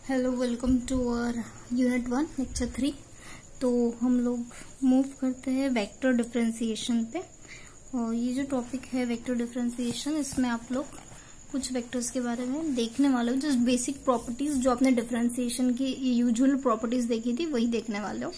Hello, welcome to our unit 1 lecture 3। तो हम लोग मूव करते हैं वेक्टर डिफरेंशिएशन पे। और ये जो टॉपिक है वेक्टर डिफरेंशिएशन, इसमें आप लोग कुछ वेक्टर्स के बारे में देखने वाले हो। जस्ट बेसिक प्रॉपर्टीज जो आपने डिफरेंशिएशन की यूजुअल प्रॉपर्टीज देखी थी वही देखने वाले हो।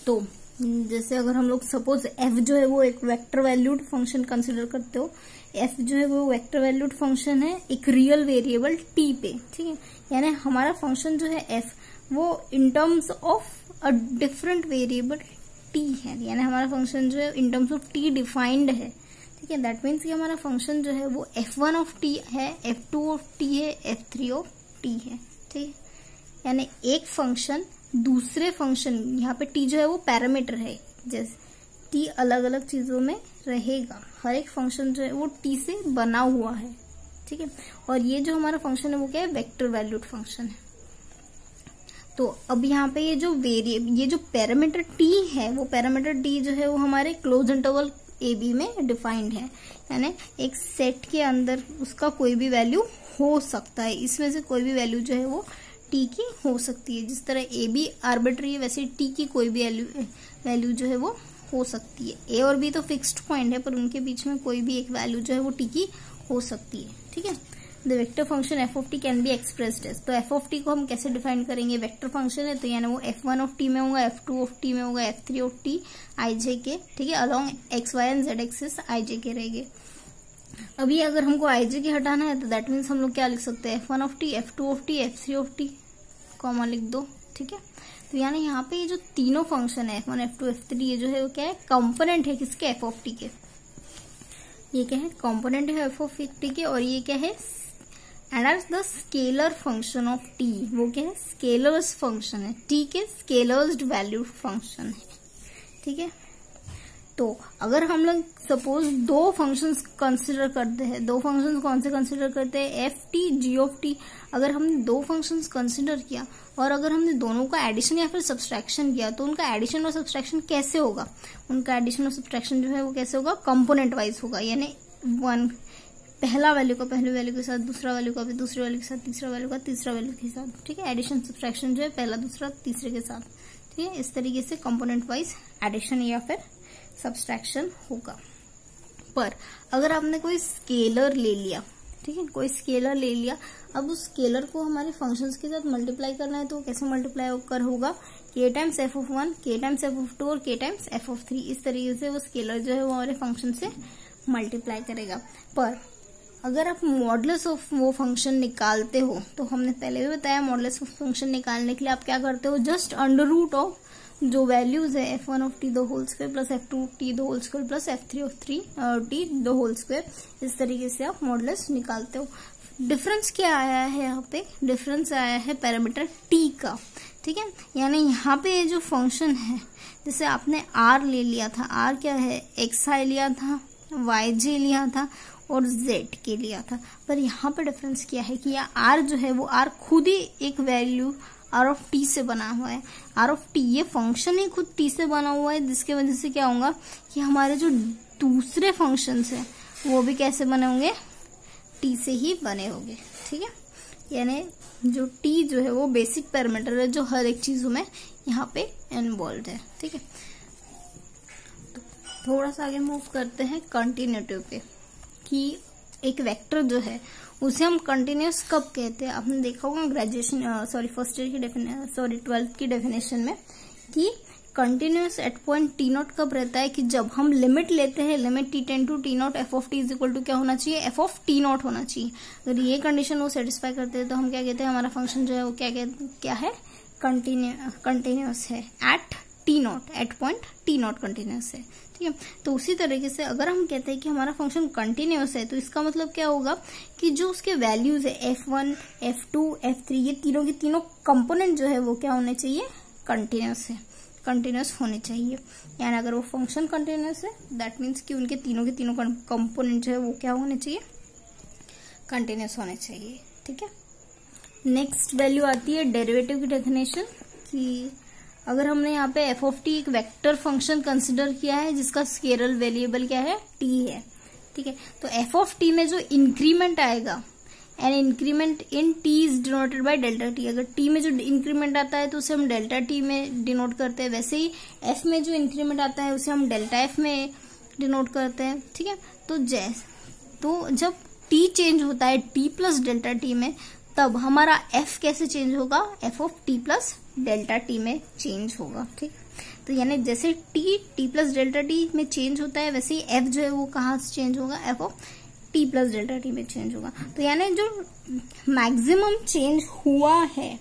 तो जैसे अगर हम लोग सपोज f जो है वो एक वेक्टर वैल्यूड फंक्शन कंसिडर करते हो, f जो है वो वेक्टर वैल्यूड फंक्शन है एक रियल वेरिएबल t पे, ठीक है। यानी हमारा फंक्शन जो है f वो in terms of a different variable t है, यानी हमारा फंक्शन जो है in terms of t defined है, ठीक है। दैट मीन्स कि हमारा फंक्शन जो है वो f1 ऑफ t है, f2 ऑफ t है, f3 ऑफ t है, ठीक है। यानी एक फंक्शन दूसरे फंक्शन, यहाँ पे t जो है वो पैरामीटर है, जैसे t अलग अलग चीजों में रहेगा, हर एक फंक्शन जो है वो t से बना हुआ है, ठीक है। और ये जो हमारा फंक्शन है वो क्या है, वेक्टर वैल्यूड फंक्शन है। तो अब यहाँ पे ये जो पैरामीटर t है, वो पैरामीटर t जो है वो हमारे क्लोज इंटरवल ए बी में डिफाइंड है, यानी एक सेट के अंदर उसका कोई भी वैल्यू हो सकता है, इसमें से कोई भी वैल्यू जो है वो t की हो सकती है। जिस तरह a b आर्बिट्री है, वैसे t की कोई भी वैल्यू जो है वो हो सकती है। a और b तो फिक्स्ड पॉइंट है, पर उनके बीच में कोई भी एक वैल्यू जो है वो t की हो सकती है, ठीक है। The vector function f of t can be expressed as, तो f ऑफ t को हम कैसे डिफाइन करेंगे, वेक्टर फंक्शन है तो यानी वो f1 ऑफ t में होगा, f2 ऑफ t में होगा, f3 ऑफ t ij के, ठीक है, along x y and z axis ij के रहेंगे। अभी अगर हमको ij के हटाना है तो दैट मीन्स हम लोग क्या लिख सकते हैं, f1 of t, f2 of t, f3 of t comma लिख दो, ठीक है। तो यानी यहाँ पे ये जो तीनों फंक्शन है f1, f2, f3, ये जो है वो क्या है, कंपोनेंट है किसके, f ऑफ t के। ये क्या है, कंपोनेंट है f ऑफ t के। और ये क्या है, and are the scalar function of t, वो क्या है, स्केलर्स फंक्शन है, t के स्केलर्स वैल्यू फंक्शन है, ठीक है। तो अगर हम लोग सपोज दो फंक्शंस कंसिडर करते हैं, दो फंक्शंस कौन से कंसिडर करते हैं, F T G of T. अगर हमने दो फंक्शंस कंसिडर किया और अगर हमने दोनों का एडिशन या फिर सब्सट्रैक्शन किया, तो उनका एडिशन और सब्सट्रैक्शन कैसे होगा, उनका एडिशन और सब्सट्रैक्शन जो है वो कैसे होगा, कंपोनेंट वाइज होगा। यानी वन पहला वैल्यू का पहले वैल्यू के साथ, दूसरा वैल्यू का दूसरे वैल्यू के साथ, तीसरा वैल्यू का तीसरा वैल्यू के साथ, ठीक है। एडिशन सब्सट्रैक्शन जो है पहला दूसरा तीसरे के साथ, ठीक है। इस तरीके से कंपोनेंट वाइज एडिशन या फिर सब्सट्रैक्शन होगा। पर अगर आपने कोई स्केलर ले लिया, ठीक है, कोई स्केलर ले लिया, अब उस स्केलर को हमारे फंक्शंस के साथ मल्टीप्लाई करना है, तो कैसे मल्टीप्लाई कर होगा, k times f of 1, k times f of 2 और k टाइम्स f ऑफ 3। इस तरीके से वो स्केलर जो है वो हमारे फंक्शन से मल्टीप्लाई करेगा। पर अगर आप मॉडुलस ऑफ वो फंक्शन निकालते हो, तो हमने पहले भी बताया मॉडुलस ऑफ फंक्शन निकालने के लिए आप क्या करते हो, जस्ट अंडर रूट ऑफ जो वैल्यूज है f1 of t the whole square plus f2 t the whole square plus f3 of t the whole square, इस तरीके से आप मॉडुलस निकालते हो। डिफरेंस क्या आया है यहाँ पे, डिफरेंस आया है पैरामीटर t का, ठीक है। यानी यहाँ पे ये जो फंक्शन है, जैसे आपने r ले लिया था, r क्या है, xi लिया था, yj लिया था और z के लिया था। पर यहाँ पे डिफरेंस क्या है कि यह r जो है वो r खुद ही एक वैल्यू आर ऑफ टी से बना हुआ है। आर ऑफ टी ये फंक्शन ही खुद टी से बना हुआ है, जिसके वजह से क्या होगा कि हमारे जो दूसरे फंक्शंस हैं वो भी कैसे बने होंगे, टी से ही बने होंगे, ठीक है। यानी जो टी जो है वो बेसिक पैरामीटर है जो हर एक चीजों में यहाँ पे इन्वॉल्व है, ठीक है। तो थोड़ा सा आगे मूव करते हैं कंटिन्यूटी पे, कि एक वेक्टर जो है उसे हम कंटिन्यूस कब कहते हैं। आपने देखा होगा ग्रेजुएशन फर्स्ट ईयर की 12th की डेफिनेशन में कि continuous at point T naught कब रहता है, कि जब हम लिमिट लेते हैं, limit T tend to T naught F of T is equal to क्या होना चाहिए, एफ ऑफ टी नॉट होना चाहिए। अगर ये कंडीशन वो सेटिस्फाई करते हैं तो हम क्या कहते हैं, हमारा फंक्शन जो है वो क्या है, कंटिन्यूस है at T naught, at point T naught continuous है, ठीक है। तो उसी तरीके से अगर हम कहते हैं कि हमारा फंक्शन कंटिन्यूस है, तो इसका मतलब क्या होगा कि जो उसके वैल्यूज है f1, f2, f3, ये तीनों के तीनों कंपोनेंट जो है वो क्या होने चाहिए, कंटिन्यूस है, कंटिन्यूस होने चाहिए। यानी अगर वो फंक्शन कंटिन्यूस है दैट मीन्स कि उनके तीनों के तीनों कंपोनेंट जो है वो क्या होने चाहिए, कंटिन्यूस होने चाहिए, ठीक है। नेक्स्ट वैल्यू आती है डेरिवेटिव की डेफिनेशन, कि अगर हमने यहाँ पे f ऑफ t एक वेक्टर फंक्शन कंसिडर किया है जिसका स्केलर वेरिएबल क्या है, t है, ठीक है। तो f ऑफ t में जो इंक्रीमेंट आएगा, an increment in T is denoted by delta T. अगर टी में जो इंक्रीमेंट आता है तो उसे हम डेल्टा टी में डिनोट करते हैं, वैसे ही एफ में जो इंक्रीमेंट आता है उसे हम डेल्टा एफ में डिनोट करते हैं। ठीक है, तो जब टी चेंज होता है टी प्लस डेल्टा टी में, तब हमारा एफ कैसे चेंज होगा, F of T plus delta T में चेंज होगा। ठीक, तो यानी जैसे टी प्लस डेल्टा टी में चेंज होता है, वैसे ही एफ जो है वो कहाँ से चेंज होगा, F of T plus delta T में चेंज होगा। तो यानी जो मैक्सिमम चेंज हुआ है,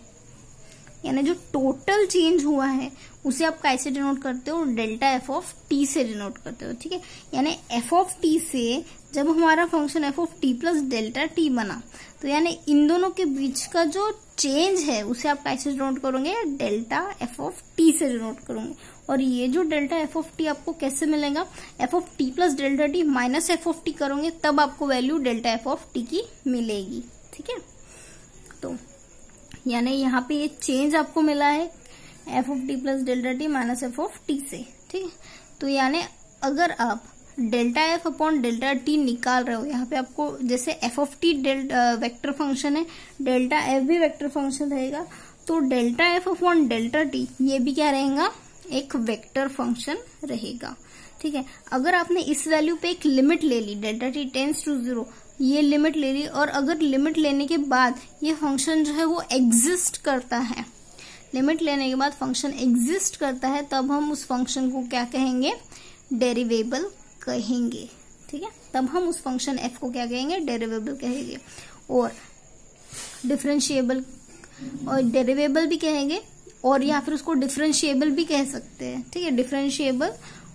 यानी जो टोटल चेंज हुआ है, उसे आप कैसे डिनोट करते हो, डेल्टा एफ ऑफ टी से डिनोट करते हो। ठीक है, यानी एफ ऑफ टी से जब हमारा function F of T plus delta T बना, तो यानी इन दोनों के बीच का जो चेंज है उसे आप कैसे डिनोट करोगे, डेल्टा एफ ऑफ टी से डिनोट करोगे। और ये जो डेल्टा एफ ऑफ टी आपको कैसे मिलेगा, F of T plus delta T minus F of T करोगे, तब आपको value delta F of T की मिलेगी। ठीक है, तो यानी यहाँ पे ये चेंज आपको मिला है F of T plus delta T minus F of T से। ठीक है, तो यानी अगर आप delta F upon delta T निकाल रहे हो, यहाँ पे आपको जैसे F of T vector function है, डेल्टा एफ भी वेक्टर फंक्शन रहेगा, तो delta F upon delta T ये भी क्या रहेगा, एक वेक्टर फंक्शन रहेगा। ठीक है, अगर आपने इस वैल्यू पे एक लिमिट ले ली, डेल्टा टी टेंड्स टू 0, ये लिमिट ले ली, और अगर लिमिट लेने के बाद ये फंक्शन जो है वो एग्जिस्ट करता है, लिमिट लेने के बाद फंक्शन एग्जिस्ट करता है, तब हम उस फंक्शन को क्या कहेंगे, डेरिवेबल कहेंगे। ठीक है, तब हम उस फंक्शन एफ को क्या कहेंगे, डेरिवेबल कहेंगे। और डिफरेंशिएबल और डेरिवेबल भी कहेंगे, और या फिर उसको डिफरेंशिएबल भी कह सकते हैं। ठीक है, डिफरेंशिएबल,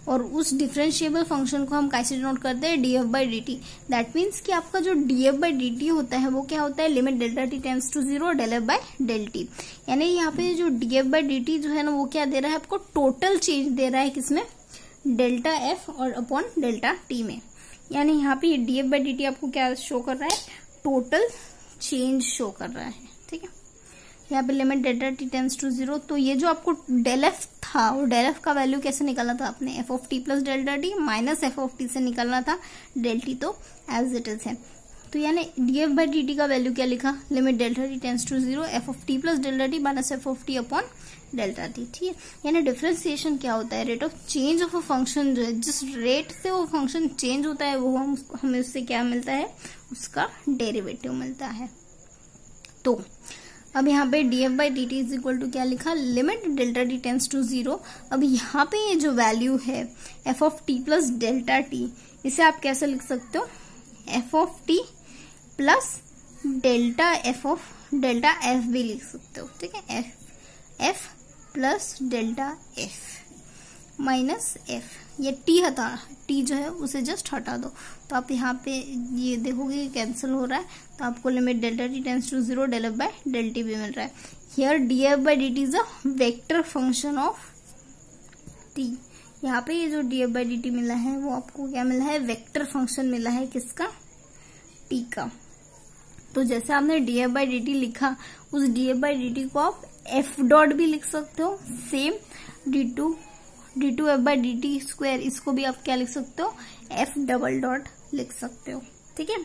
और उस डिफरेंशिएबल फंक्शन को हम कैसे डिनोट करते हैं, D F by D T. That means कि आपका जो D F by D T होता है वो क्या होता है, limit delta T tends to 0 del F by del T. यानी यहाँ पे जो D F by D T जो है ना, वो क्या दे रहा है आपको, टोटल चेंज दे रहा है, किसमें, डेल्टा एफ और अपॉन डेल्टा टी में। यानी यहाँ पे D F by D T आपको क्या शो कर रहा है, टोटल चेंज शो कर रहा है। ठीक है, यहाँ पे limit delta T tends to 0, तो ये जो आपको डेल एफ था, वो डेल एफ का वैल्यू कैसे निकालना था आपने, F of T plus delta T minus F of T से निकालना था, डेल टी तो एज इट इज है। तो यानी D F by D T का वैल्यू क्या लिखा, limit delta T tends to 0 F of T plus delta T minus F of T upon delta T. ठीक है, यानी डिफरेंशिएशन क्या होता है, rate of change of a function, जो है जिस रेट से वो फंक्शन चेंज होता है वो हमें उससे क्या मिलता है, उसका डेरिवेटिव मिलता है। तो अब यहाँ पे D F by D T is equal to क्या लिखा, limit delta T tends to 0। अब यहाँ पे ये जो वैल्यू है F of T plus delta T, इसे आप कैसे लिख सकते हो, F of T plus delta F भी लिख सकते हो। ठीक है, F plus delta F minus F, ये टी जो है उसे जस्ट हटा दो, तो आप यहाँ पे ये देखोगे कि कैंसिल हो रहा है, तो आपको limit delta T tends to 0 del F by del T भी मिल रहा है। Here D F by D T is a vector function of T. यहाँ पे ये जो D F by D T मिला है वो आपको क्या मिला है, वेक्टर फंक्शन मिला है, किसका, टी का। तो जैसे आपने D F by D T लिखा, उस D F by D T को आप एफ डॉट भी लिख सकते हो, same D two F by D T square, इसको भी आप क्या लिख सकते हो, एफ डबल डॉट लिख सकते हो। ठीक है,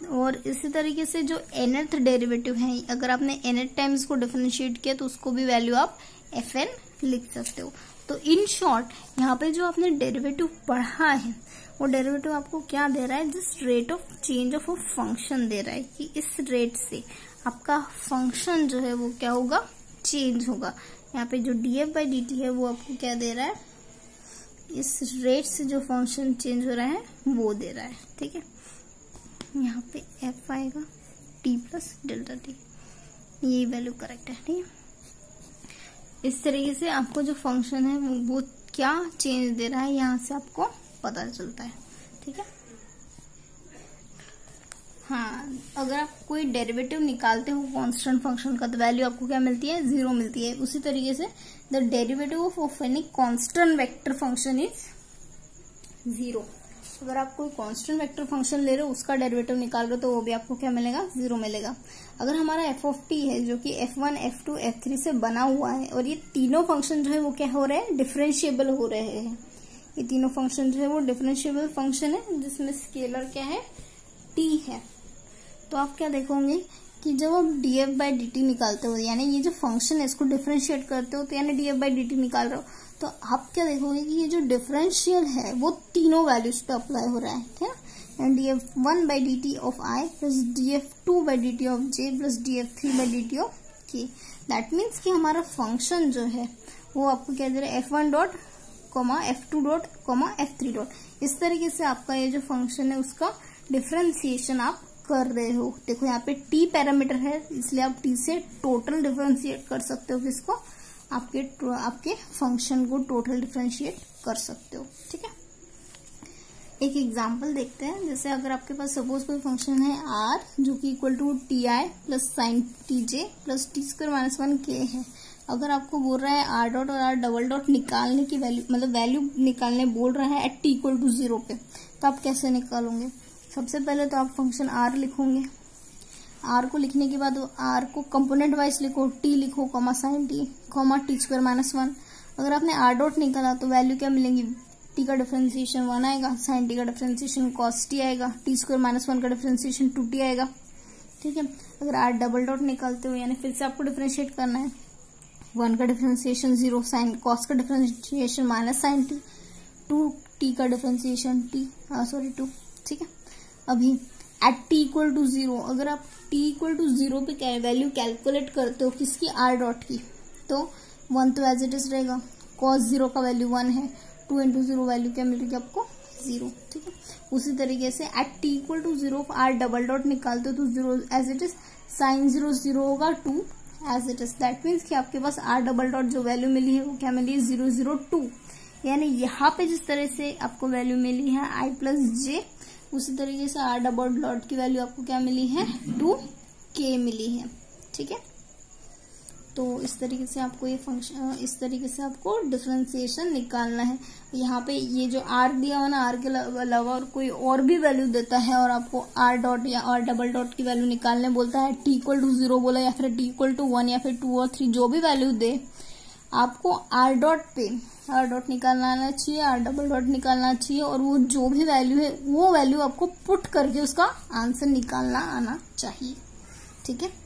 और इसी तरीके से जो nth डेरिवेटिव है, अगर आपने nth टाइम इसको डिफरेंशिएट किया तो उसको भी वैल्यू आप fn लिख सकते हो। तो इन शॉर्ट यहाँ पे जो आपने डेरिवेटिव पढ़ा है वो डेरिवेटिव आपको क्या दे रहा है, जिस rate of change of a function दे रहा है, कि इस रेट से आपका फंक्शन जो है वो क्या होगा, चेंज होगा। यहाँ पे जो D F by D T है वो आपको क्या दे रहा है, इस रेट से जो फंक्शन चेंज हो रहा है वो दे रहा है। ठीक है, यहाँ पे एफ आएगा टी प्लस डेल्टा टी, ये वैल्यू करेक्ट है। ठीक है, इस तरीके से आपको जो फंक्शन है वो क्या चेंज दे रहा है यहाँ से आपको पता चलता है। ठीक है, हाँ, अगर आप कोई डेरिवेटिव निकालते हो कांस्टेंट फंक्शन का तो वैल्यू आपको क्या मिलती है, 0 मिलती है। उसी तरीके से the derivative of any constant vector function is 0। अगर आप कोई कांस्टेंट वेक्टर फंक्शन ले रहे हो, उसका डेरिवेटिव निकाल रहे हो, तो वो भी आपको क्या मिलेगा, 0 मिलेगा। अगर हमारा एफ ऑफ टी है जो कि f1, f2, f3 से बना हुआ है, और ये तीनों फंक्शन जो है वो क्या हो रहे हैं, डिफरेंशिएबल हो रहे हैं। ये तीनों फंक्शन जो है वो डिफरेंशिएबल फंक्शन है, जिसमें स्केलर क्या है, टी है। तो आप क्या देखोगे कि जब आप df बाई dt निकालते हो, यानी ये जो फंक्शन है इसको डिफरेंशिएट करते हो, तो यानी df बाई dt निकाल रहे हो, तो आप क्या देखोगे कि ये जो डिफरेंशियल है वो तीनों वैल्यूज पे अप्लाई हो रहा है, ठीक है। And df1 by dt of i plus df2 by dt of j plus df3 by dt of k। That means कि हमारा फंक्शन जो है वो आपको क्या दे रहा है, f1 dot comma f2 dot comma f3 dot. इस तरीके से आपका ये जो फंक्शन है उसका डिफरेंशिएशन आप कर रहे हो। देखो यहाँ पे t पैरामीटर है, इसलिए आप t से टोटल डिफरेंशिएट कर सकते हो, किसको, आपके फंक्शन को टोटल डिफरेंशिएट कर सकते हो, ठीक है। एक एग्जांपल देखते हैं। जैसे अगर आपके पास सपोज कोई फंक्शन है r जो कि equal to T I plus sine T J plus T square minus 1k है। अगर आपको बोल रहा है r डॉट और r डबल डॉट निकालने की वैल्यू, मतलब वैल्यू निकालने बोल रहा है एट t इक्वल टू 0 पे, तो आप कैसे निकालोगे। सबसे पहले तो आप फंक्शन r लिखोगे, r को लिखने के बाद r को कंपोनेंट वाइज लिखो, t लिखो comma sign T comma T square minus 1। अगर आपने r डॉट निकाला तो वैल्यू क्या मिलेंगी, t का डिफरेंशिएशन 1 आएगा, साइन t का डिफरेंशिएशन cos t आएगा, टी स्क्वायर माइनस 1 का डिफरेंशिएशन 2t आएगा, ठीक है। अगर r डबल डॉट निकालते हो, यानी फिर से आपको डिफरेंशिएट करना है, 1 का डिफरेंशिएशन 0, साइन cos का differentiation minus sine t, 2t का डिफरेंशिएशन 2, ठीक है। अभी एट t इक्वल टू 0, अगर आप t इक्वल टू 0 पे वैल्यू कैलकुलेट करते हो किसकी, r डॉट की, तो 1 तो एज इट इज रहेगा, cos 0 का वैल्यू 1 है, 2 इंटू 0 वैल्यू क्या मिलेगी आपको 0, ठीक है। उसी तरीके से at t equal to 0 r double dot निकालते हो तो 0 एज इट इज, साइन 0 0 होगा, 2 as it is. That means कि आपके पास r डबल डॉट जो वैल्यू मिली है वो क्या मिली है 0 0 2, यानी यहाँ पे जिस तरह से आपको वैल्यू मिली है i प्लस j, उसी तरीके से r डबल डॉट की वैल्यू आपको क्या मिली है 2k मिली है, ठीक है। तो इस तरीके से आपको ये फंक्शन, इस तरीके से आपको डिफरेंशिएशन निकालना है। यहाँ पे ये जो r दिया हुआ ना, r के अलावा और कोई और भी वैल्यू देता है और आपको r डॉट या r डबल डॉट की वैल्यू निकालने बोलता है, t इक्वल टू 0 बोला या फिर t इक्वल टू 1 या फिर 2 और 3 जो भी वैल्यू दे, आपको r डॉट पे r डॉट निकालना आना चाहिए, r डबल डॉट निकालना चाहिए, और वो जो भी वैल्यू है वो वैल्यू आपको पुट करके उसका आंसर निकालना आना चाहिए, ठीक है।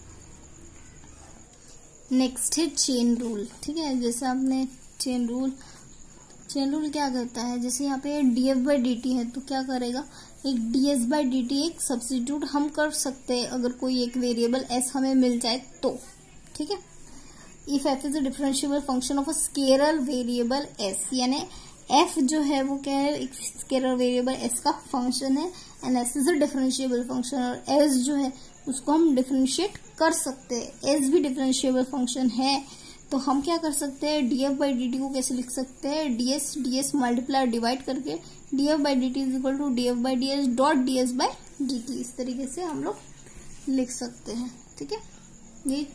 नेक्स्ट है चेन रूल, ठीक है। जैसे आपने चेन रूल क्या करता है, जैसे यहाँ पे df बाई dt है तो क्या करेगा, एक ds बाई dt एक सब्स्टिट्यूट हम कर सकते हैं अगर कोई एक वेरिएबल s हमें मिल जाए तो, ठीक है। If f is a differentiable function of a scalar variable s, यानी f जो है वो क्या है, एक स्केलर वेरिएबल s का फंक्शन है, and s is a differentiable function, और s जो है उसको हम डिफरेंशिएट कर सकते हैं। s भी डिफरेंशिएबल फंक्शन है, तो हम क्या कर सकते हैं, df बाई dt को कैसे लिख सकते हैं, ds मल्टीप्लाई डिवाइड करके df by dt is equal to df by ds dot ds by dt, इस तरीके से हम लोग लिख सकते हैं, ठीक है। ये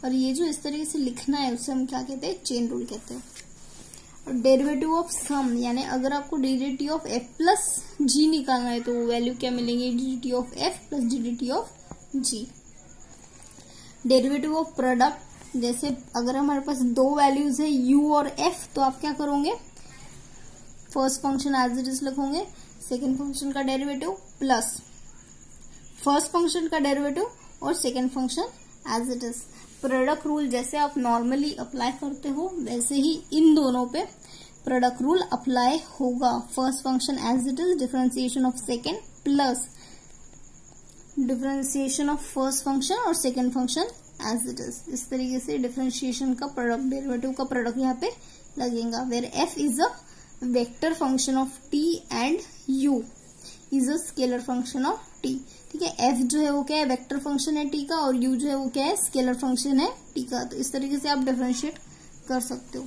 और ये जो इस तरीके से लिखना है उसे हम क्या कहते हैं, चेन रूल कहते हैं। और डेरिवेटिव ऑफ सम, यानी अगर आपको derivative of f plus g निकालना है तो वैल्यू क्या मिलेंगे, dt of f plus dt of g। Derivative of product, जैसे अगर हमारे पास दो वैल्यूज है u और f, तो आप क्या करोगे, first function as it is लिखोगे, सेकेंड फंक्शन का डेरिवेटिव प्लस फर्स्ट फंक्शन का डेरिवेटिव और second function as it is. Product rule जैसे आप नॉर्मली अप्लाई करते हो वैसे ही इन दोनों पे प्रोडक्ट रूल अप्लाई होगा। First function as it is, differentiation of second plus differentiation of first function और second function as it is. इस तरीके से डिफरेंशिएशन का प्रोडक्ट, डेरिवेटिव का प्रोडक्ट यहाँ पे लगेगा। Where f is a vector function of t and u is a scalar function of t, ठीक है। f जो है वो क्या है, वेक्टर फंक्शन है t का, और u जो है वो क्या है, स्केलर फंक्शन है t का। तो इस तरीके से आप डिफरेंशिएट कर सकते हो।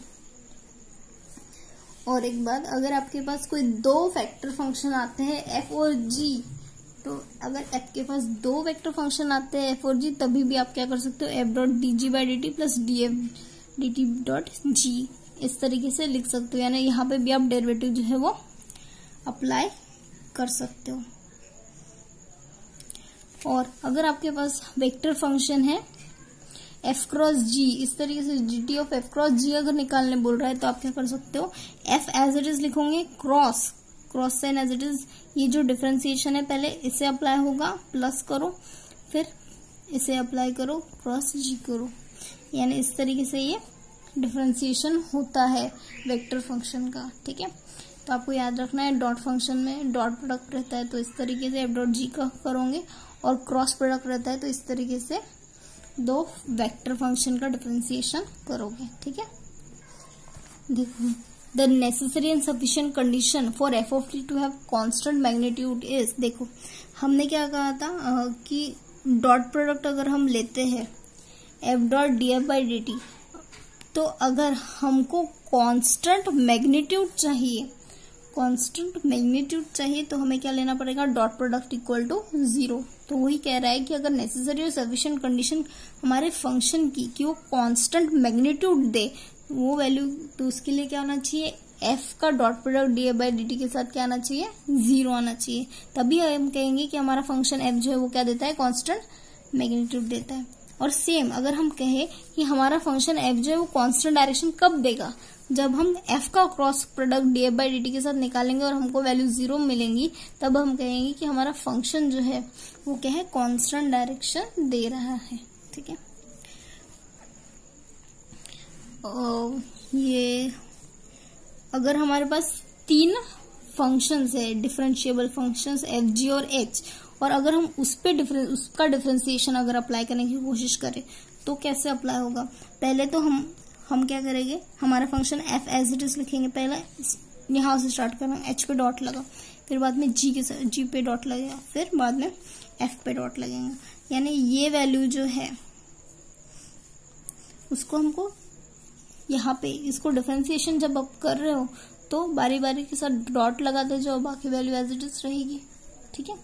और एक बात, अगर आपके पास कोई दो वेक्टर फंक्शन आते हैं f और g, तो अगर f के पास दो वेक्टर फंक्शन आते हैं f और g, तभी भी आप क्या कर सकते हो, f dot dg by dt plus df dt dot g, इस तरीके से लिख सकते हो। यानी यहाँ पे भी आप डेरिवेटिव जो है वो अप्लाई कर सकते हो। और अगर आपके पास वेक्टर फंक्शन है f क्रॉस g, इस तरीके से gt of f cross g अगर निकालने बोल रहा है तो आप क्या कर सकते हो, f एज इट इज लिखोगे, cross sine as it is, ये जो डिफरेंशिएशन है पहले इसे अप्लाई होगा, प्लस करो, फिर इसे अप्लाई करो, क्रॉस जी करो, यानी इस तरीके से ये डिफरेंशिएशन होता है वेक्टर फंक्शन का। ठीक है, तो आपको याद रखना है डॉट फंक्शन में डॉट प्रोडक्ट रहता है तो इस तरीके से एफ डॉट जी का करोगे, और क्रॉस प्रोडक्ट रहता है तो इस तरीके से दो वेक्टर फंक्शन का डिफरेंशिएशन करोगे। ठीक है, देखो the necessary and sufficient condition for F of T to have constant magnitude is, देखो हमने क्या कहा था कि डॉट प्रोडक्ट अगर हम लेते हैं F dot D F by D T, तो अगर हमको कांस्टेंट मैग्नीट्यूड चाहिए तो हमें क्या लेना पड़ेगा, डॉट प्रोडक्ट इक्वल टू 0। तो वही कह रहा है कि अगर नेसेसरी और सफिशिएंट कंडीशन हमारे फंक्शन की कि वो कांस्टेंट मैग्नीट्यूड दे, वो वैल्यू, तो उसके लिए क्या होना चाहिए, एफ का dot product D F by D T के साथ क्या आना चाहिए, 0 आना चाहिए। तभी हम कहेंगे कि हमारा फंक्शन एफ जो है वो क्या देता है, कांस्टेंट मैग्नीट्यूड देता है। और सेम अगर हम कहें कि हमारा फंक्शन एफ जो है वो कांस्टेंट डायरेक्शन कब देगा, जब हम एफ का cross product D F by D T के साथ निकालेंगे और हमको वैल्यू 0 मिलेंगी, तब हम कहेंगे कि हमारा फंक्शन जो है वो क्या है, कांस्टेंट डायरेक्शन दे रहा है। ठीक है, ये अगर हमारे पास 3 फंक्शंस है, डिफरेंशिएबल फंक्शंस एफ जी और एच, और अगर हम उसका डिफरेंशिएशन अगर अप्लाई करने की कोशिश करें तो कैसे अप्लाई होगा। पहले तो हम क्या करेंगे, हमारा function F as it is लिखेंगे, पहले यहां से स्टार्ट करना, एच पे डॉट लगा, फिर बाद में जी पे डॉट लगेगा, फिर बाद में एफ पे डॉट लगेगा, यानी ये वैल्यू जो है उसको हमको यहाँ पे इसको डिफरेंशिएशन जब आप कर रहे हो तो बारी बारी के साथ डॉट लगाते जाओ, बाकी वैल्यू एज इट इज रहेगी। ठीक है,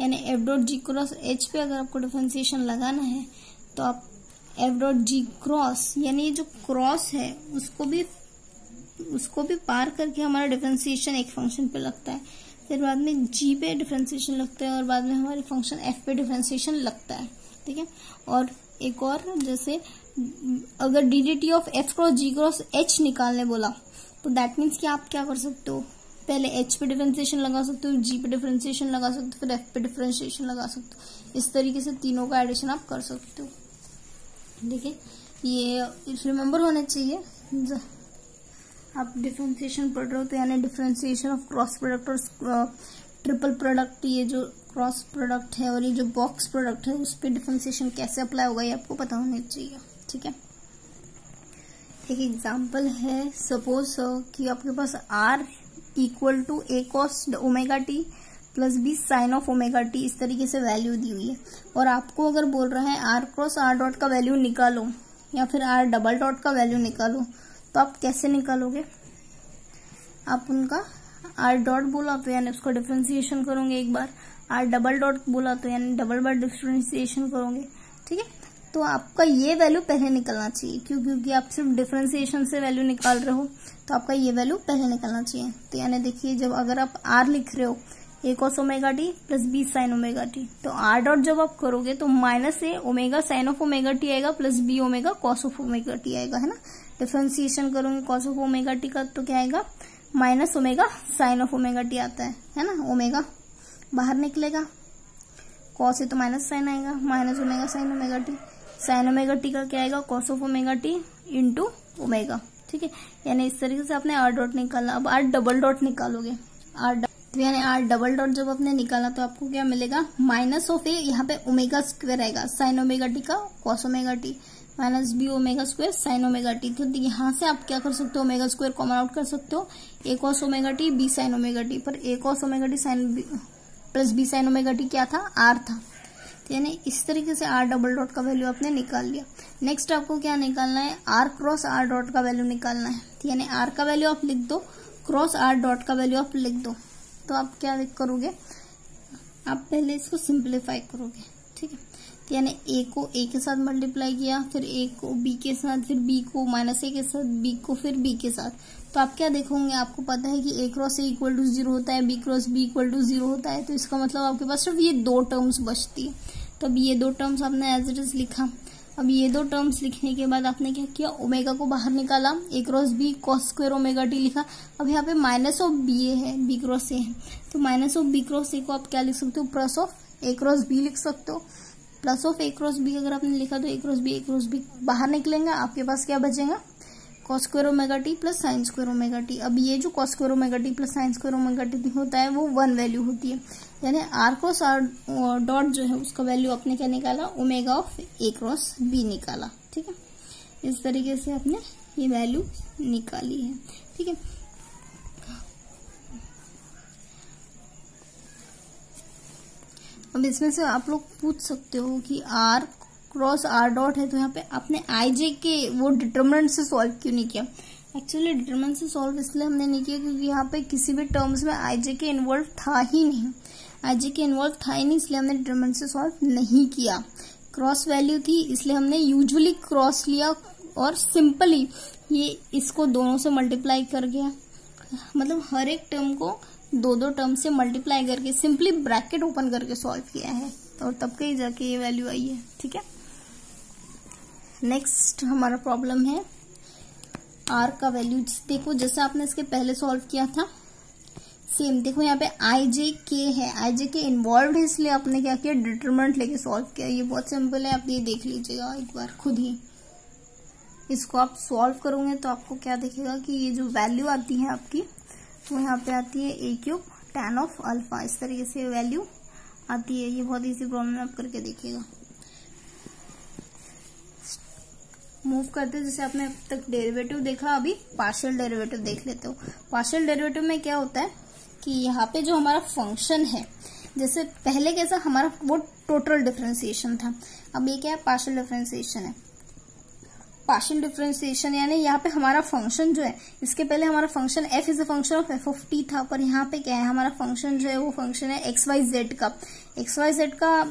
यानी एफ डॉट जी क्रॉस एच पे अगर आपको डिफरेंशिएशन लगाना है तो आप एफ डॉट जी क्रॉस, यानी ये जो क्रॉस है उसको भी पार करके हमारा डिफरेंशिएशन एक फंक्शन पे लगता है, फिर बाद में जी पे डिफरेंशिएशन लगता है, और बाद में हमारे फंक्शन एफ पे डिफरेंशिएशन लगता है। ठीक है, और एक और, जैसे अगर D D T of F cross G cross H निकालने बोला तो दैट मीन्स कि आप क्या कर सकते हो, पहले एच पे डिफरेंशिएशन लगा सकते हो, जी पे डिफरेंशिएशन लगा सकते हो, फिर एफ पे डिफरेंशिएशन लगा सकते हो। इस तरीके से तीनों का एडिशन आप कर सकते हो। देखिए, ये रिमेम्बर होना चाहिए, आप डिफरेंशिएशन पढ़ रहे हो तो यानी डिफरेंशिएशन ऑफ क्रॉस प्रोडक्ट और ट्रिपल प्रोडक्ट, ये जो क्रॉस प्रोडक्ट है और ये जो बॉक्स प्रोडक्ट है उस पर डिफरेंशिएशन कैसे अप्लाई होगा ये आपको पता होना चाहिए। ठीक है, एक एग्जांपल है, सपोज कि आपके पास r equal to a cos omega t plus b sine of omega t, इस तरीके से वैल्यू दी हुई है, और आपको अगर बोल रहा है आर क्रॉस आर डॉट का वैल्यू निकालो या फिर आर डबल डॉट का वैल्यू निकालो, तो आप कैसे निकालोगे, आप उनका आर डॉट बोला तो यानी उसको डिफरेंशिएशन करोगे एक बार, आर डबल डॉट बोला तो यानी डबल बार डिफरेंशिएशन करोगे। ठीक है, तो आपका ये वैल्यू पहले निकलना चाहिए, क्योंकि आप सिर्फ डिफरेंशिएशन से वैल्यू निकाल रहे हो तो आपका ये वैल्यू पहले निकलना चाहिए। तो यानी देखिए, जब अगर आप आर लिख रहे हो a cos omega t plus b sine omega T, तो आर डॉट जब आप करोगे तो minus a omega sine of omega t आएगा plus b omega cos of omega t आएगा, है ना। डिफरेंशिएशन करोगे कॉस ऑफ ओमेगा टी का तो क्या आएगा, minus omega sine of omega T आता है ना, ओमेगा बाहर निकलेगा, कॉस है तो माइनस साइन आएगा, minus omega sine omega T का क्या आएगा, cos of omega T into omega. ठीक है, यानी इस तरीके से आपने आर डॉट निकाला। अब आर डबल डॉट निकालोगे, तो यानी आर डबल डॉट जब आपने निकाला तो आपको क्या मिलेगा, माइनस ऑफ ए, यहाँ पे ओमेगा स्क्वायर आएगा साइन ओमेगा टी का cos omega T, minus B omega square sine omega T. तो यहाँ से आप क्या कर सकते हो, ओमेगा स्क्वायर कॉमन आउट कर सकते हो, a cos omega t b sine omega t, पर a cos omega t sine plus b sine omega t क्या था, आर था। तो यानी इस तरीके से आर डबल डॉट का वैल्यू आपने निकाल लिया। नेक्स्ट आपको क्या निकालना है, आर क्रॉस आर डॉट का वैल्यू निकालना है। तो यानी आर का वैल्यू आप लिख दो, क्रॉस आर डॉट का वैल्यू आप लिख दो। तो आप क्या करोगे, आप पहले इसको सिंप्लीफाई करोगे। ठीक है, तो यानी ए को ए के साथ मल्टीप्लाई किया, फिर ए को बी के साथ, फिर बी को माइनस ए के साथ, बी को फिर बी के साथ। तो आप क्या देखोगे, आपको पता है कि A cross A equal to 0 होता है, B cross B equal to 0 होता है। तो इसका मतलब आपके पास सिर्फ ये 2 टर्म्स बचती है। तो अब ये 2 टर्म्स आपने एज इट इज लिखा। अब ये 2 टर्म्स लिखने के बाद आपने क्या किया, ओमेगा को बाहर निकाला, a cross b cos square omega t लिखा। अब यहाँ पे माइनस ऑफ बी ए है, बी क्रॉस ए है, तो minus of B cross A को आप क्या लिख सकते हो, plus of A cross B लिख सकते हो। Plus of A cross B अगर आपने लिखा तो ए क्रॉस बी बाहर निकलेंगे, आपके पास क्या बचेगा, cos square omega t plus sine square omega T. अब ये जो cos square omega t plus sine square omega T होता है वो 1 वैल्यू होती है, यानी आर क्रॉस आर डॉट जो है उसका वैल्यू आपने क्या निकाला, omega of A cross B निकाला। ठीक है, इस तरीके से आपने ये वैल्यू निकाली है। ठीक है, अब इसमें से आप लोग पूछ सकते हो कि आर क्रॉस आर डॉट है तो यहाँ पे आपने आई जे के वो डिटरमिनेंट से सॉल्व क्यों नहीं किया। एक्चुअली डिटरमिनेंट से सॉल्व इसलिए हमने नहीं किया क्योंकि यहाँ पे किसी भी टर्म्स में आई जे के इन्वॉल्व था ही नहीं, आई जे के इन्वॉल्व था ही नहीं, इसलिए हमने डिटरमिनेंट से सॉल्व नहीं किया। क्रॉस वैल्यू थी इसलिए हमने यूजुअली क्रॉस लिया और सिंपली ये इसको दोनों से मल्टीप्लाई कर गया, मतलब हर एक टर्म को दो टर्म से मल्टीप्लाई करके सिंपली ब्रैकेट ओपन करके सॉल्व किया है और तब कहीं जाके ये वैल्यू आई है। ठीक है, नेक्स्ट हमारा प्रॉब्लम है आर का वैल्यू। देखो जैसे आपने इसके पहले सॉल्व किया था सेम, देखो यहाँ पे आई जे के है, आई जे के इन्वॉल्व है इसलिए आपने क्या किया, डिटरमिनेंट लेके सॉल्व किया। ये बहुत सिंपल है, आप ये देख लीजिएगा एक बार खुद ही। इसको आप सॉल्व करोगे तो आपको क्या दिखेगा कि ये जो वैल्यू आती है आपकी तो यहाँ पे आती है ए क्यूब tan ऑफ अल्फा, इस तरीके से वैल्यू आती है। ये बहुत इजी प्रॉब्लम आप करके देखिएगा। मूव करते हैं, जैसे आपने अब तक डेरिवेटिव देखा, अभी पार्शियल डेरिवेटिव देख लेते हो। पार्शियल डेरिवेटिव में क्या होता है कि यहाँ पे जो हमारा फंक्शन है, जैसे पहले कैसा हमारा वो टोटल डिफरेंशिएशन था, अब ये क्या है, पार्शियल डिफरेंशिएशन है। पार्शियल डिफरेंशिएशन यानी यहाँ पे हमारा फंक्शन जो है, इसके पहले हमारा function f is a function of f of t था, पर यहाँ पे क्या है, हमारा फंक्शन जो है वो फंक्शन है xyz का, xyz का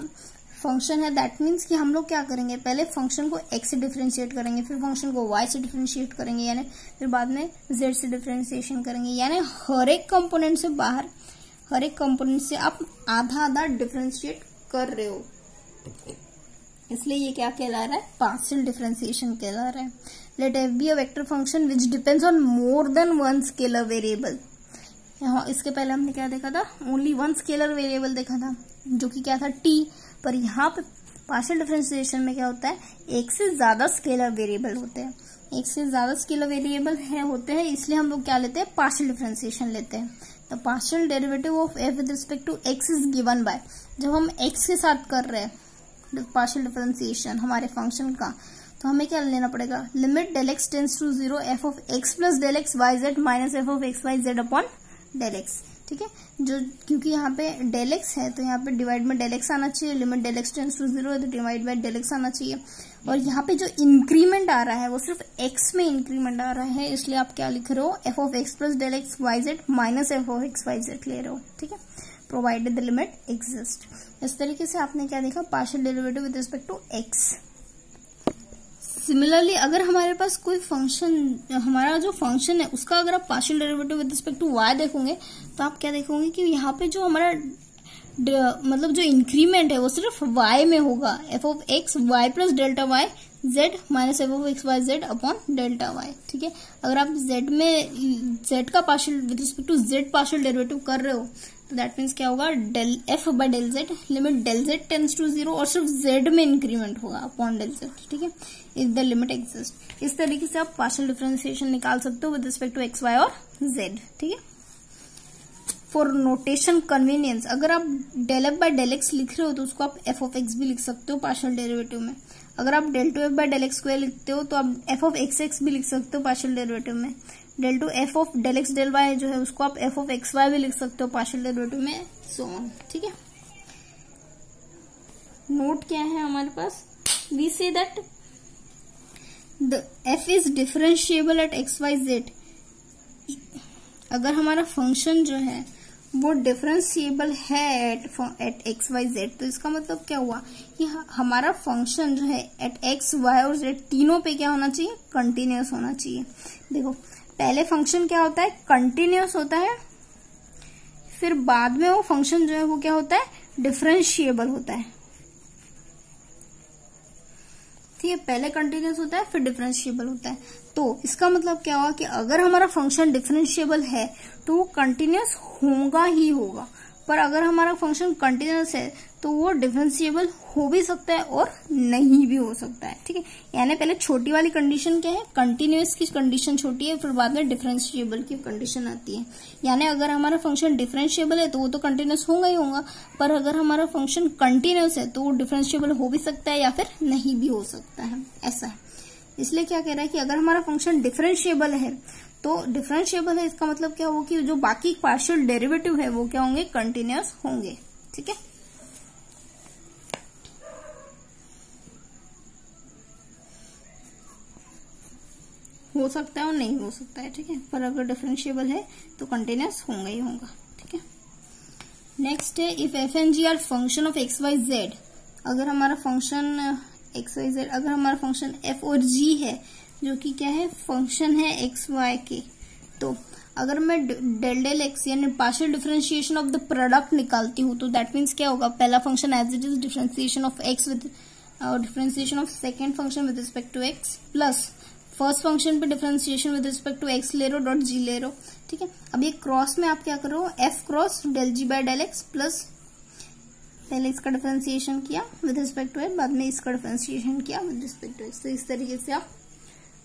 फंक्शन है। दैट मीन्स कि हम लोग क्या करेंगे, पहले फंक्शन को x से डिफरेंशिएट करेंगे, फिर फंक्शन को y से डिफरेंशिएट करेंगे, यानी फिर बाद में z से डिफरेंशिएशन करेंगे, यानी हर एक कंपोनेंट से बाहर, हर एक कंपोनेंट से आप आधा आधा डिफरेंशिएट कर रहे हो, इसलिए ये क्या कहला रहा है, पार्शियल डिफरेंशिएशन कहला रहा है। Let F be a vector function which depends on more than one scalar variable. यहाँ इसके पहले हमने क्या देखा था, ओनली वन स्केलर वेरिएबल देखा था जो कि क्या था, टी। पर यहाँ पे पार्शियल डिफरेंशिएशन में क्या होता है, एक से ज्यादा स्केलर वेरिएबल होते हैं, एक से ज्यादा स्केलर वेरिएबल होते हैं, इसलिए हम लोग क्या लेते हैं, पार्शियल डिफरेंशिएशन लेते हैं। तो partial derivative of F with respect to X is given by, जब हम एक्स के साथ कर रहे हैं पार्शियल डिफरेंशिएशन हमारे फंक्शन का, तो हमें क्या लेना पड़ेगा, limit del X tends to 0 F of X plus del X Y Z minus F of X Y Z upon del X. ठीक है, जो क्योंकि यहाँ पे डेल एक्स है तो यहाँ पे डिवाइड में डेल एक्स आना चाहिए, limit del X tends to 0 है तो डिवाइड बाय डेल एक्स आना चाहिए। और यहाँ पे जो इंक्रीमेंट आ रहा है वो सिर्फ एक्स में इंक्रीमेंट आ रहा है, इसलिए आप क्या लिख रहे हो, F of X plus del X Y Z minus F of X Y Z ले रहे हो। ठीक है, प्रोवाइडेड द लिमिट एग्जिस्ट। इस तरीके से आपने क्या देखा, partial derivative with respect to X. Similarly अगर हमारे पास कोई फंक्शन, हमारा जो फंक्शन है उसका अगर आप partial derivative with respect to Y देखोगे तो आप क्या देखोगे कि यहाँ पे जो हमारा मतलब जो इंक्रीमेंट है वो सिर्फ y में होगा, F of X Y plus delta Y Z minus F of X Y Z upon delta Y. ठीक है, अगर आप z में z का partial with respect to z partial derivative कर रहे हो तो दैट मीन्स क्या होगा, del F by del Z, limit del Z tends to 0 और सिर्फ z में इंक्रीमेंट होगा अपॉन डेल जेड। ठीक है, इफ द लिमिट एग्जिस्ट। इस तरीके से आप पार्शियल डिफरेंशिएशन निकाल सकते हो with respect to X Y और z। ठीक है, फॉर नोटेशन कन्वीनियंस अगर आप del F by del X लिख रहे हो तो उसको आप एफ ऑफ एक्स भी लिख सकते हो पार्शियल डेरिवेटिव में। अगर आप del two F by del X square लिखते हो तो आप एफ ऑफ एक्स एक्स भी लिख सकते हो पार्शियल डेरिवेटिव में। Del two F of del X del Y जो है उसको आप एफ ऑफ एक्स वाई भी लिख सकते हो पार्शियल डेरिवेटिव में, सो ऑन। ठीक है, नोट क्या है हमारे पास, we say that the f is differentiable at x Y Z. अगर हमारा फंक्शन जो है वो डिफरेंशिएबल है एट एक्स वाई जेड, तो इसका मतलब क्या हुआ कि हमारा फंक्शन जो है एट एक्स वाई और जेड तीनों पे क्या होना चाहिए, कंटिन्यूअस होना चाहिए। देखो पहले फंक्शन क्या होता है, कंटिन्यूअस होता है, फिर बाद में वो फंक्शन जो है वो क्या होता है, डिफरेंशिएबल होता है। ठीक है, पहले कंटिन्यूअस होता है फिर डिफरेंशिएबल होता है। तो इसका मतलब क्या हुआ कि अगर हमारा फंक्शन डिफरेंशिएबल है तो वो कंटिन्यूअस होगा ही होगा, पर अगर हमारा फंक्शन कंटिन्यूअस है तो वो डिफरेंशिएबल हो भी सकता है और नहीं भी हो सकता है, ठीक है। यानी पहले छोटी वाली कंडीशन क्या है, कंटिन्यूअस की कंडीशन छोटी है, फिर बाद में डिफरेंशिएबल की कंडीशन आती है। यानी अगर हमारा फंक्शन डिफरेंशिएबल है तो वो तो कंटिन्यूअस होगा ही होगा, पर अगर हमारा फंक्शन कंटिन्यूअस है तो वो डिफरेंशिएबल हो भी सकता है या फिर नहीं भी हो सकता है, ऐसा है। इसलिए क्या कह रहा है कि अगर हमारा फंक्शन डिफरेंशिएबल है तो डिफरेंशिएबल है इसका मतलब क्या होगा कि जो बाकी पार्शियल डेरिवेटिव है वो क्या होंगे, कंटिन्यूअस होंगे, ठीक है। हो सकता है और नहीं हो सकता है, ठीक है, पर अगर डिफरेंशिएबल है तो कंटिन्यूअस होगा ही होगा, ठीक है। नेक्स्ट है if F and G are function of X Y Z. अगर हमारा फंक्शन एक्स वाई जेड, अगर हमारा फंक्शन एफ और जी है जो कि क्या है, फंक्शन है एक्स वाई के, तो अगर मैं डेल डेल एक्स यानी partial differentiation of the product निकालती हूँ तो दैट मीन्स क्या होगा, पहला function as it is differentiation of x with differentiation of second function with respect to x plus first function पे differentiation with respect to x ले rho dot G ले रो, ठीक है। अब ये क्रॉस में आप क्या करो, F cross del G by del X plus पहले इसका डिफरेंशिएशन किया विद रिस्पेक्ट टू एक्स, बाद में इसका डिफरेंशिएशन किया विद रिस्पेक्ट टू एक्स। तो इस तरीके से आप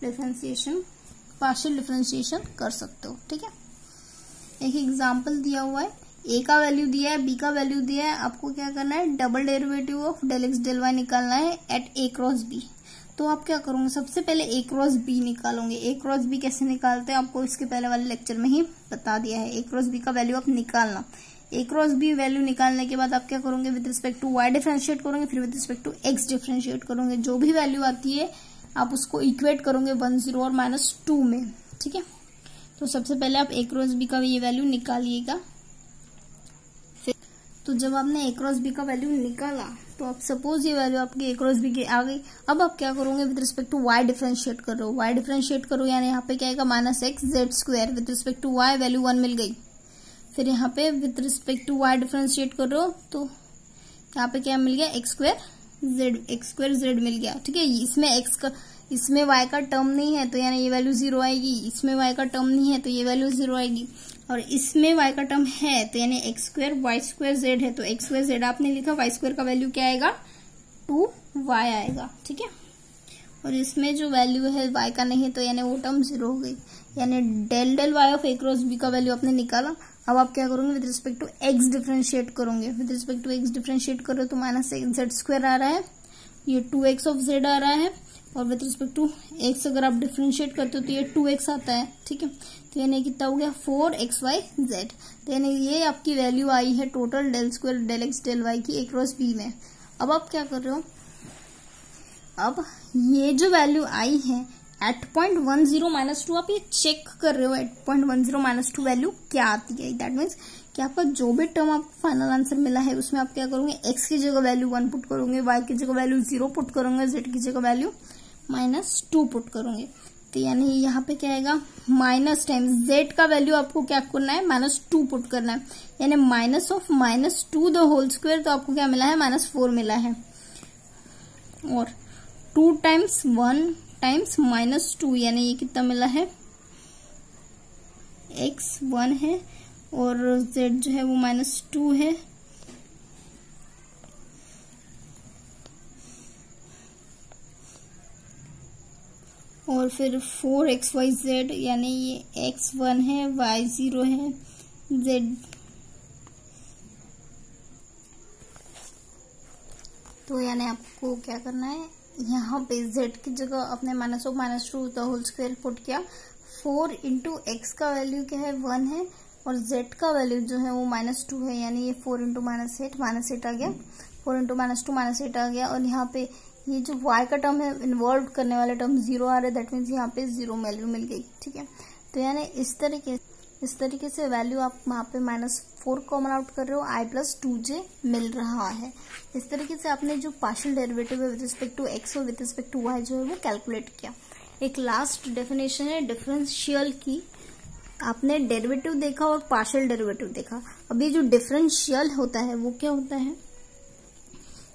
डिफरेंशिएशन पार्शियल डिफरेंशिएशन कर सकते हो, ठीक है। एक एग्जांपल दिया हुआ है, ए का वैल्यू दिया है, बी का वैल्यू दिया है, आपको क्या करना है, double derivative of del X del Y निकालना है एट ए क्रॉस बी। तो आप क्या करोगे, सबसे पहले ए क्रॉस बी निकालोगे। ए क्रॉस बी कैसे निकालते हैं आपको इसके पहले वाले लेक्चर में ही बता दिया है। ए क्रॉस बी का वैल्यू आप निकालना, ए क्रॉस बी वैल्यू निकालने के बाद आप क्या करोगे, with respect to Y differentiate करोगे, फिर with respect to X differentiate करोगे। जो भी वैल्यू आती है आप उसको इक्वेट करोगे 1 0 और -2 में, ठीक है। तो सबसे पहले आप ए क्रॉस बी का ये वैल्यू निकालिएगा। फिर तो जब आपने ए क्रॉस बी का वैल्यू निकाला तो आप सपोज ये वैल्यू आपकी ए क्रॉस बी की आ गई। अब आप क्या करोगे, with respect to Y differentiate करो। वाई डिफरेंशिएट करो यानी यहाँ पे क्या आएगा, -x z² with respect to Y value 1 मिल गई। फिर यहाँ पे with respect to Y differentiate करो तो यहाँ पे क्या मिल गया, x² z मिल गया, ठीक है। इसमें y का टर्म नहीं है तो यानी ये वैल्यू 0 आएगी, इसमें y का टर्म नहीं है तो ये वैल्यू 0 आएगी, और इसमें y का टर्म है तो यानी x² y² z है तो x² z आपने लिखा, y² का वैल्यू क्या आएगा, 2y आएगा, ठीक है। और इसमें जो वैल्यू है y का नहीं है तो यानी वो टर्म 0 हो गई, यानी del del y of A cross b का वैल्यू आपने निकाला। अब आप क्या करोगे, with respect to x differentiate करोगे। With respect to x differentiate करो तो -z² आ रहा है, ये 2x ऑफ z आ रहा है, और विद रिस्पेक्ट टू x अगर आप डिफरेंशिएट करते हो तो ये 2x आता है, ठीक है। तो यानी कितना हो गया, 4xyz। तो यानी ये आपकी वैल्यू आई है total del square del X del Y की ए क्रॉस बी में। अब आप क्या कर रहे हो, अब ये जो वैल्यू आई है एट 0.10 -2 आप ये चेक कर रहे हो, एट 0.10 -2 वैल्यू क्या आती है। दैट मीन्स कि आपका जो भी टर्म आपको फाइनल आंसर मिला है उसमें आप क्या करोगे, x की जगह वैल्यू 1 पुट करोगे, y की जगह वैल्यू 0 पुट करोगे, z की जगह वैल्यू -2 पुट करोगे। तो यानी यहाँ पे क्या आएगा, माइनस टाइम्स z का वैल्यू आपको क्या करना है, -2 पुट करना है, यानी minus of -2 the whole square, तो आपको क्या मिला है, -4 मिला है। और 2 टाइम्स 1 टाइम्स -2 यानी ये कितना मिला है, x 1 है और z जो है वो -2 है, और फिर 4xyz यानी ये x 1 है, y 0 है, z तो यानी आपको क्या करना है, यहाँ पे z की जगह अपने -2 द होल स्क्वायर पुट किया। 4 इंटू एक्स का वैल्यू क्या है, 1 है, और z का वैल्यू जो है वो -2 है, यानी ये 4 इंटू -8 आ गया, 4 इंटू -2 -8 आ गया। और यहाँ पे ये जो y का टर्म है इन्वॉल्व करने वाले टर्म 0 आ रहे, दैट मीन्स यहाँ पे 0 वैल्यू मिल गई, ठीक है। तो यानी इस तरीके से वैल्यू आप वहाँ पे -4 कॉमन आउट कर रहे हो, i + 2j मिल रहा है। इस तरीके से आपने जो पार्शियल डेरिवेटिव है विद रिस्पेक्ट टू x और विद रिस्पेक्ट टू y जो है वो कैलकुलेट किया। एक लास्ट डेफिनेशन है डिफरेंशियल की, आपने डेरिवेटिव देखा और पार्शियल डेरिवेटिव देखा। अभी जो डिफरेंशियल होता है वो क्या होता है,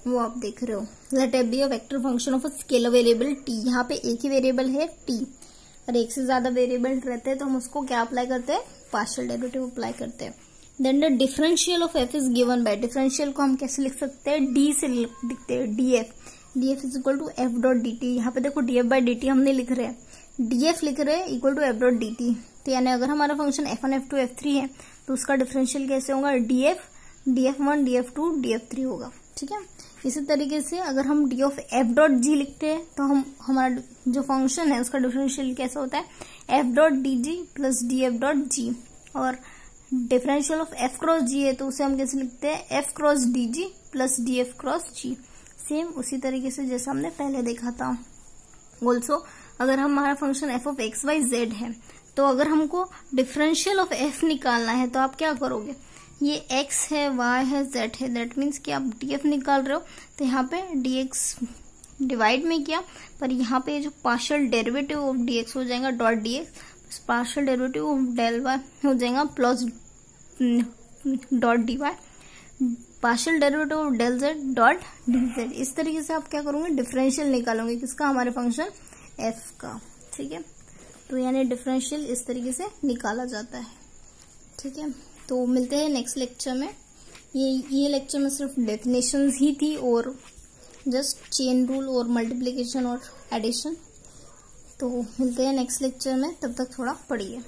वो आप देख रहे हो, let f be a vector function of a scalar variable t। यहाँ पे एक ही वेरिएबल है t, और एक से ज्यादा वेरिएबल रहते हैं तो हम उसको क्या अप्लाई करते हैं, पार्शियल डेरिवेटिव अप्लाई करते हैं। Then the differential of F is given by, differential को हम कैसे लिख सकते हैं, डी से लिखते हैं, DF, DF is equal to F dot D T. यहाँ पे देखो डीएफ बाय डी टी हम नहीं लिख रहे हैं, डीएफ लिख रहे हैं equal to F dot D T. तो यानी अगर हमारा फंक्शन f1 f2 f3 है तो उसका डिफरेंशियल कैसे होगा, df df1 df2 df3 होगा। ठीक है, इसी तरीके से अगर हम d of f dot G लिखते हैं तो हम हमारा जो फंक्शन है उसका डिफरेंशियल कैसा होता है, f dot d g plus d f dot g. और differential of f cross g है तो उसे हम कैसे लिखते हैं, f cross d g plus d f cross g. Same उसी तरीके से जैसा हमने पहले देखा था। ऑल्सो अगर हमारा function f of X Y Z है तो अगर हमको डिफरेंशियल ऑफ f निकालना है तो आप क्या करोगे, ये x है, y है, z है, दैट मीन्स कि आप df निकाल रहे हो तो यहाँ पे dx डिवाइड में किया, पर यहाँ पे जो पार्शियल डेरिवेटिव ऑफ dx हो जाएगा dot dx, partial derivative of del y हो जाएगा plus dot dy, partial derivative of del z dot dz। इस तरीके से आप क्या करोगे, डिफरेंशियल निकालोगे किसका, हमारे फंक्शन f का। ठीक है, तो यानी डिफरेंशियल इस तरीके से निकाला जाता है। ठीक है, तो मिलते हैं नेक्स्ट लेक्चर में। ये लेक्चर में सिर्फ डेफिनेशंस ही थी और जस्ट चेन रूल और मल्टीप्लिकेशन और एडिशन। तो मिलते हैं नेक्स्ट लेक्चर में, तब तक थोड़ा पढ़िए।